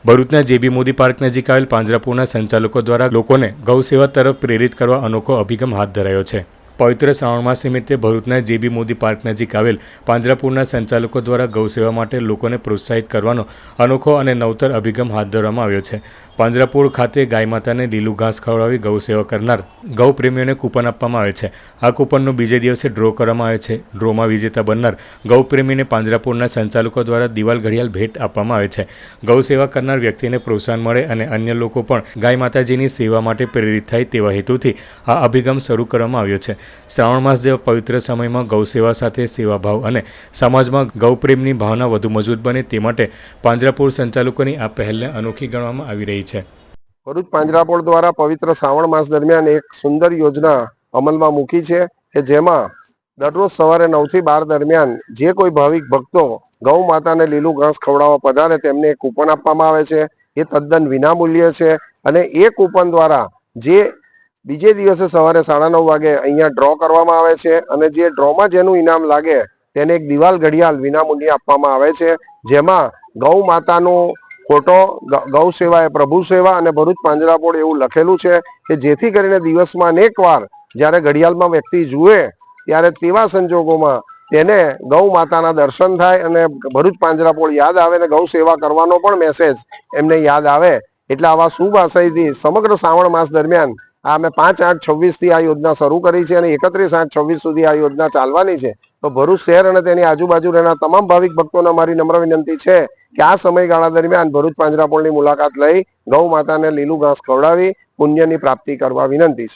ભરૂચના જેબી મોદી પાર્ક નજીક આવેલ પાંજરાપોળના સંચાલકો દ્વારા લોકોને ગૌસેવા તરફ પ્રેરિત કરવા અનોખો અભિગમ હાથ ધરાયો છે। પવિત્ર શ્રાવણ માસ નિમિત્તે ભરૂચના જેબી મોદી પાર્ક નજીક આવેલ પાંજરાપોળના સંચાલકો દ્વારા ગૌસેવા માટે લોકોને પ્રોત્સાહિત કરવાનો અનોખો અને નવતર અભિગમ હાથ ધરવામાં આવ્યો છે। પાંજરાપોળ ખાતે ગાય માતાને લીલું ઘાસ ખવડાવી ગૌસેવા કરનાર ગૌ પ્રેમીઓને કૂપન આપવામાં આવે છે। આ કૂપનનો બીજે દિવસે ડ્રો કરવામાં આવે છે। ડ્રોમાં વિજેતા બનનાર ગૌ પ્રેમીને પાંજરાપોળના સંચાલકો દ્વારા દિવાલ ઘડિયાળ ભેટ આપવામાં આવે છે। ગૌસેવા કરનાર વ્યક્તિને પ્રોત્સાહન મળે અને અન્ય લોકો પણ ગાય માતાજીની સેવા માટે પ્રેરિત થાય તેવા હેતુથી આ અભિગમ શરૂ કરવામાં આવ્યો છે। શ્રાવણ માસ જેવા પવિત્ર સમયમાં ગૌસેવા સાથે સેવાભાવ અને સમાજમાં ગૌપ્રેમની ભાવના વધુ મજબૂત બને તે માટે પાંજરાપોળ સંચાલકોની આ પહેલને અનોખી ગણવામાં આવી રહી છે। ભરૂચ પાંજરાપોળ દ્વારા પવિત્ર શ્રાવણ માસ દરમિયાન એક સુંદર યોજના અમલમાં મૂકી છે કે જેમાં દરરોજ સવારે 9 થી 12 દરમિયાન જે કોઈ ભાવિક ભક્તો ગૌ માતાને લીલું ઘાસ ખવડાવવા પધારે તેમને એક કૂપન આપવામાં આવે છે। એ તદ્દન વિનામૂલ્ય છે અને એ કૂપન દ્વારા જે બીજે દિવસે સવારે 9:30 વાગે અહીંયા ડ્રો કરવામાં આવે છે અને જે ડ્રોમાં જેનું ઇનામ લાગે તેને એક દિવાલ ઘડિયાળ વિનામૂલ્યે આપવામાં આવે છે, જેમાં ગૌ માતાનો ફોટો, ગૌ સેવા એ પ્રભુ સેવા અને ભરૂચ પાંજરાપોળ એવું લખેલું છે કે જેથી કરીને દિવસમાં અનેકવાર જ્યારે ઘડિયાળમાં વ્યક્તિ જુએ ત્યારે તેવા સંજોગોમાં તેને ગૌ માતાના દર્શન થાય અને ભરૂચ પાંજરાપોળ યાદ આવે અને ગૌ સેવા કરવાનો પણ મેસેજ એમને યાદ આવે। એટલે આવા શુભ આશયથી સમગ્ર શ્રાવણ માસ દરમિયાન આ અમે 5/8/26 થી આ યોજના શરૂ કરી છે અને 31/8/26 સુધી આ યોજના ચાલવાની છે। તો ભરૂચ શહેર અને તેની આજુબાજુ રહેનાર તમામ ભાવિક ભક્તોને અમારી નમ્ર વિનંતી છે કે આ સમયગાળા દરમિયાન ભરૂચ પાંજરાપોળની મુલાકાત લઈ ગૌ માતાને લીલું ઘાસ ખવડાવી પુણ્યની પ્રાપ્તિ કરવા વિનંતી છે।